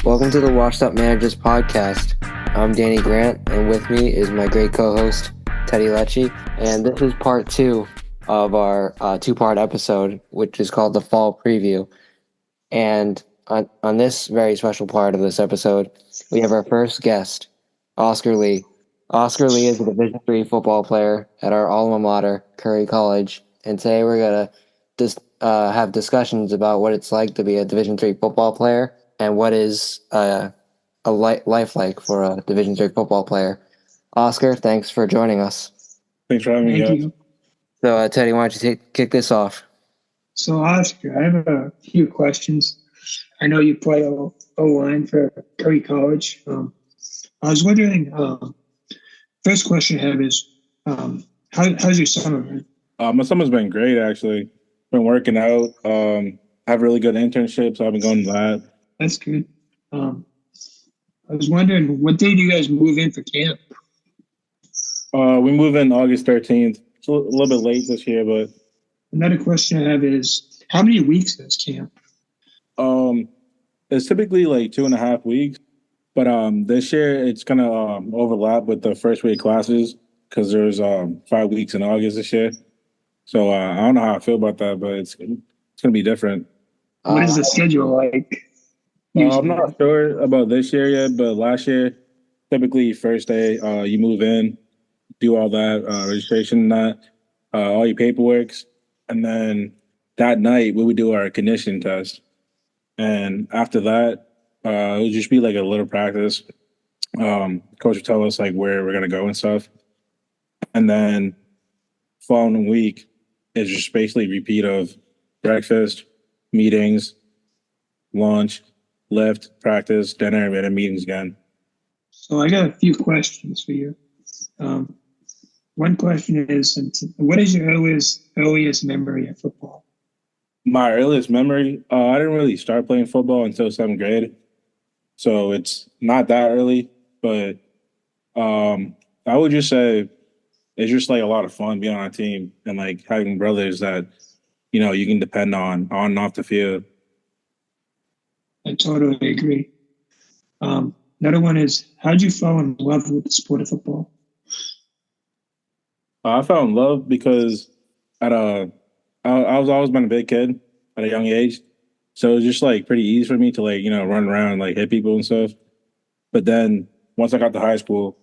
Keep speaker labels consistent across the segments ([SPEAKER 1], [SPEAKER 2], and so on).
[SPEAKER 1] Welcome to the Washed Up Managers podcast. I'm Danny Grant, and with me is my great co-host, Teddy Lecce. And this is part two of our two-part episode, which is called the Fall Preview. And on this very special part of this episode, we have our first guest, Oscar Lee. Oscar Lee is a Division III football player at our alma mater, Curry College. And today we're going to have discussions about what it's like to be a Division III football player and what is life like for a Division III football player. Oscar, thanks for joining us.
[SPEAKER 2] Thanks for having me,
[SPEAKER 3] Thank
[SPEAKER 2] guys.
[SPEAKER 3] you.
[SPEAKER 1] So, Teddy, why don't you kick this off?
[SPEAKER 3] So, Oscar, I have a few questions. I know you play O-line for Curry College. I was wondering, first question I have is, how's your summer been?
[SPEAKER 2] My summer's been great, actually. Been working out. Have really good internships. I've been going to that.
[SPEAKER 3] That's good. I was wondering, what day do you guys move in for camp?
[SPEAKER 2] We move in August 13th. It's a little bit late this year, but
[SPEAKER 3] Another question I have is, how many weeks is camp?
[SPEAKER 2] it's typically like 2.5 weeks. But this year it's gonna overlap with the first week classes because there's 5 weeks in August this year. So I don't know how I feel about that, but it's gonna be different.
[SPEAKER 3] What is the schedule like?
[SPEAKER 2] I'm not sure about this year yet, but last year, typically first day, you move in, do all that registration and that, all your paperworks, and then that night we would do our conditioning test. And after that, it would just be like a little practice. Coach would tell us like where we're gonna go and stuff, and then following week is just basically repeat of breakfast, meetings, lunch, lift, practice, dinner, and then meetings again.
[SPEAKER 3] So I got a few questions for you. One question is, what is your earliest memory of football?
[SPEAKER 2] My earliest memory, I didn't really start playing football until 7th grade. So it's not that early, but I would just say it's just like a lot of fun being on a team and like having brothers that, you can depend on and off the field.
[SPEAKER 3] I totally agree. Another one is, how'd you fall in love with the sport of football?
[SPEAKER 2] I fell in love because I was always been a big kid at a young age. So it was just like pretty easy for me to like, run around and like hit people and stuff. But then once I got to high school,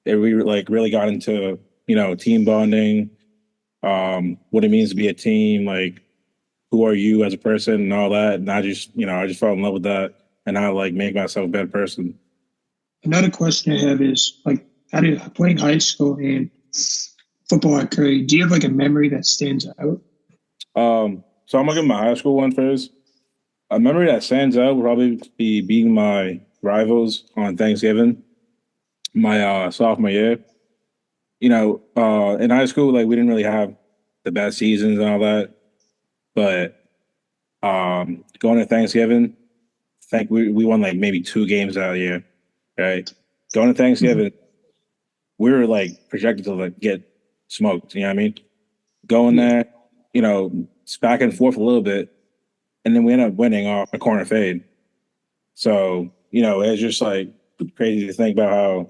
[SPEAKER 2] like really got into, team bonding, what it means to be a team, like who are you as a person and all that. And I just fell in love with that and I like make myself a better person.
[SPEAKER 3] Another question I have is, like, how did playing high school and football at Curry, do you have like a memory that stands out?
[SPEAKER 2] So I'm gonna give my high school one first. A memory that stands out would probably be beating my rivals on Thanksgiving, my sophomore year. In high school, like we didn't really have the best seasons and all that, but going to Thanksgiving, I think we won like maybe 2 games that year, right? Going to Thanksgiving, we were like projected to like get smoked. You know what I mean? Going there, it's back and forth a little bit, and then we end up winning off a corner fade. So it's just like crazy to think about how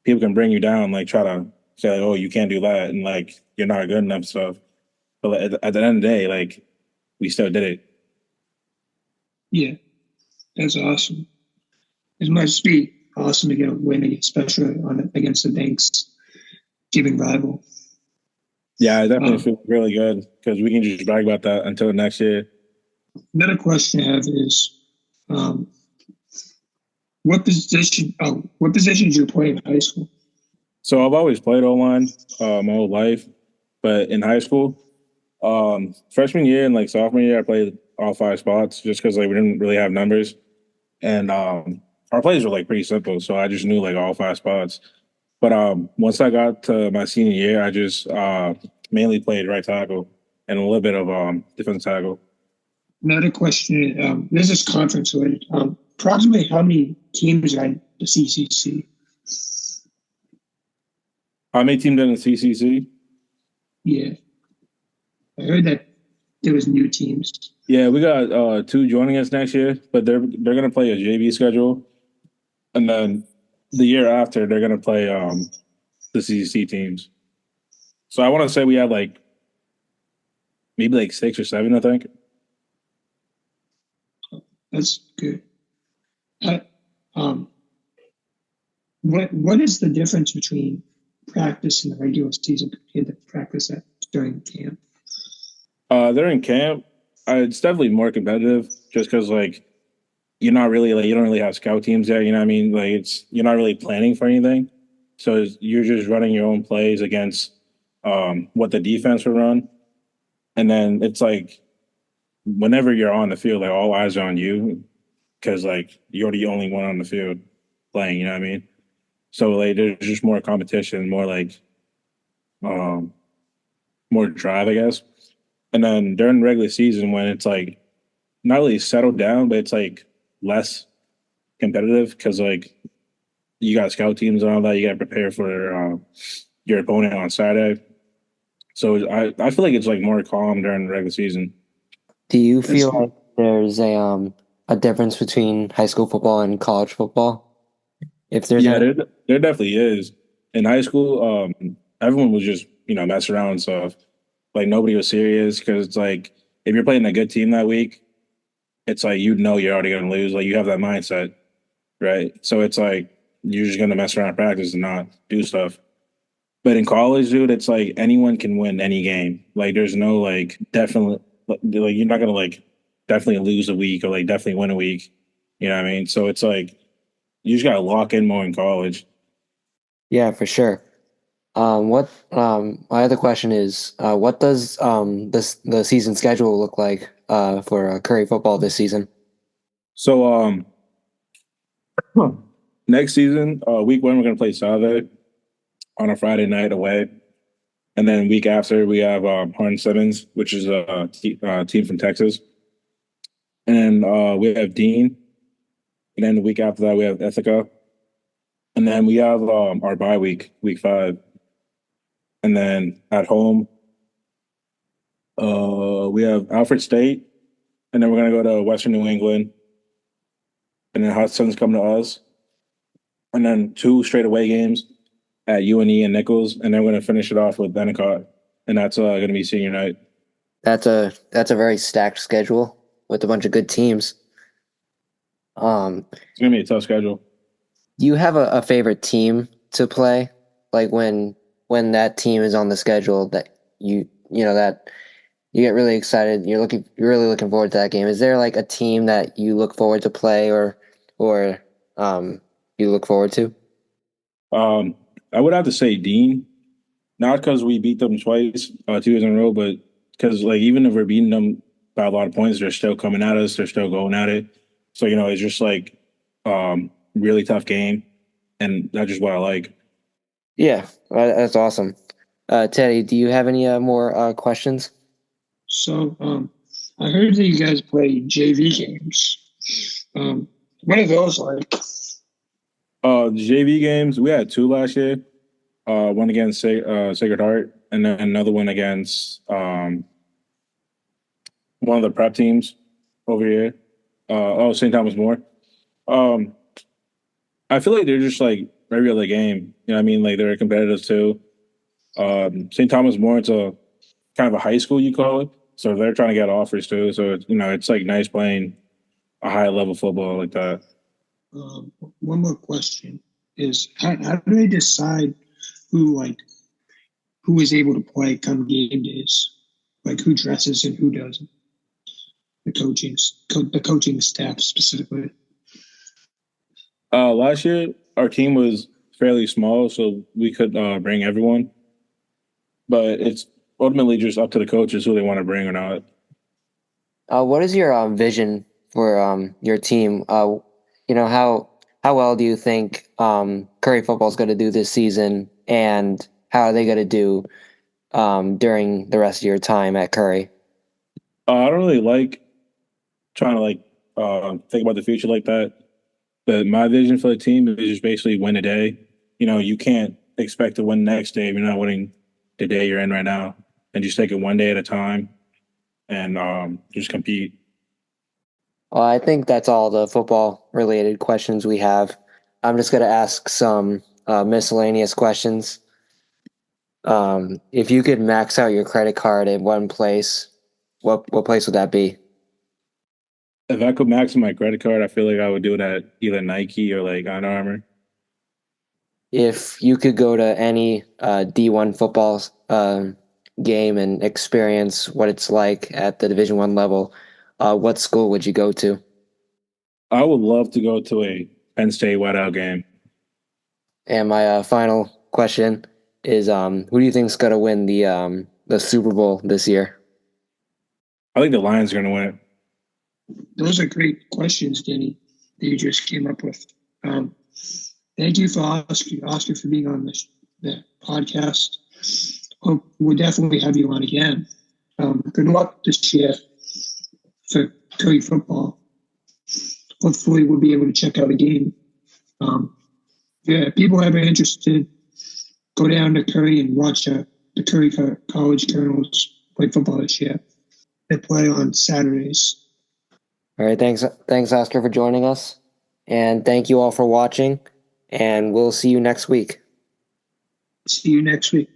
[SPEAKER 2] people can bring you down, like try to say like, oh, you can't do that, and like you're not good enough stuff. But like, at the end of the day, like we still did it.
[SPEAKER 3] Yeah, that's awesome. It must be awesome to get a win, especially against the Thanksgiving rival.
[SPEAKER 2] Yeah, I definitely feel really good because we can just brag about that until next year.
[SPEAKER 3] Another question I have is, what position did you play in high school?
[SPEAKER 2] So I've always played O-line my whole life, but in high school, freshman year and like sophomore year, I played all 5 spots just because like we didn't really have numbers, and our plays were like pretty simple, so I just knew like all 5 spots. But once I got to my senior year, I just mainly played right tackle and a little bit of defensive tackle.
[SPEAKER 3] Another question, this is conference related. Approximately how many teams are in the CCC?
[SPEAKER 2] How many teams in the CCC?
[SPEAKER 3] Yeah, I heard that there was new teams.
[SPEAKER 2] Yeah, we got two joining us next year, but they're gonna play a JV schedule, and then the year after they're gonna play the CCC teams. So I want to say we have like maybe like 6 or 7, I think.
[SPEAKER 3] That's good. Uh, um, what is the difference between practice and the regular season compared to practice at during camp?
[SPEAKER 2] They're in camp. It's definitely more competitive, just because like you're not really like you don't really have scout teams there. You know what I mean? Like it's you're not really planning for anything, so you're just running your own plays against what the defense will run, and then it's like whenever you're on the field, like all eyes are on you because like you're the only one on the field playing. You know what I mean? So like there's just more competition, more like um more drive, I guess. And then during regular season when it's like not really settled down, but it's like less competitive because like you got scout teams and all that. You got to prepare for your opponent on Saturday. So I feel like it's like more calm during the regular season.
[SPEAKER 1] Do you
[SPEAKER 3] That's
[SPEAKER 1] feel
[SPEAKER 3] good.
[SPEAKER 1] like there's a difference between high school football and college football? If there's
[SPEAKER 2] Yeah,
[SPEAKER 1] any,
[SPEAKER 2] there definitely is. In high school, everyone was just mess around and stuff. Like nobody was serious because it's like if you're playing a good team that week, it's like you're already gonna lose. Like you have that mindset, right? So it's like you're just gonna mess around in practice and not do stuff. But in college, dude, it's like anyone can win any game. Like there's no like definitely like you're not gonna like definitely lose a week or like definitely win a week. You know what I mean? So it's like you just gotta lock in more in college.
[SPEAKER 1] yeah, for sure. What my other question is, what does the season schedule look like for Curry football this season?
[SPEAKER 2] So next season, week 1 we're gonna play Salve on a Friday night away. And then week after we have Harn Simmons, which is a team from Texas. And we have Dean. And then the week after that we have Ithaca. And then we have our bye week, week 5. And then at home, we have Alfred State. And then we're gonna go to Western New England. And then Hudson's coming to us. And then 2 straight away games at UNE and Nichols. And then we're gonna finish it off with Endicott. And that's gonna be senior night.
[SPEAKER 1] That's a very stacked schedule with a bunch of good teams.
[SPEAKER 2] It's gonna be a tough schedule.
[SPEAKER 1] Do you have a favorite team to play? Like when that team is on the schedule that you know that you get really excited. You're really looking forward to that game. Is there like a team that you look forward to play or you look forward to?
[SPEAKER 2] Um, I would have to say Dean, not because we beat them twice, 2 years in a row, but because like even if we're beating them by a lot of points, they're still coming at us. They're still going at it. So it's just like really tough game, and that's just what I like.
[SPEAKER 1] Yeah, that's awesome. Teddy, do you have any more questions?
[SPEAKER 3] So, I heard that you guys play JV games. What are those like?
[SPEAKER 2] The JV games we had 2 last year. One against Sacred Heart, and then another one against one of the prep teams over here. St. Thomas More. Um, I feel like they're just like every other game. You know what I mean? Like they're competitive too. St. Thomas More, it's a kind of a high school, you call it. So they're trying to get offers too. So it's like nice playing a high level football like that.
[SPEAKER 3] One more question is how do they decide who who is able to play come game days? Like who dresses and who doesn't? The coaching staff specifically.
[SPEAKER 2] Last year our team was fairly small, so we could bring everyone, but it's ultimately just up to the coaches who they want to bring or not.
[SPEAKER 1] What is your vision for your team? How well do you think Curry football is going to do this season, and how are they going to do during the rest of your time at Curry?
[SPEAKER 2] I don't really like trying to like think about the future like that. But my vision for the team is just basically win a day. You can't expect to win the next day if you're not winning the day you're in right now, and just take it one day at a time and just compete.
[SPEAKER 1] Well, I think that's all the football related questions we have. I'm just going to ask some miscellaneous questions. If you could max out your credit card in one place, what place would that be?
[SPEAKER 2] If I could max my credit card, I feel like I would do it at either Nike or like Under Armour.
[SPEAKER 1] If you could go to any D1 football game and experience what it's like at the Division One level, what school would you go to?
[SPEAKER 2] I would love to go to a Penn State Whiteout game.
[SPEAKER 1] And my final question is, who do you think's going to win the Super Bowl this year?
[SPEAKER 2] I think the Lions are going to win it.
[SPEAKER 3] Those are great questions, Danny, that you just came up with. Thank you for Oscar, for being on the podcast. Hope we'll definitely have you on again. Good luck this year for Curry football. Hopefully, we'll be able to check out a game. Yeah, people ever interested, go down to Curry and watch the Curry College Colonels play football this year. They play on Saturdays.
[SPEAKER 1] All right, thanks, Oscar, for joining us, and thank you all for watching. And we'll see you next week.
[SPEAKER 3] See you next week.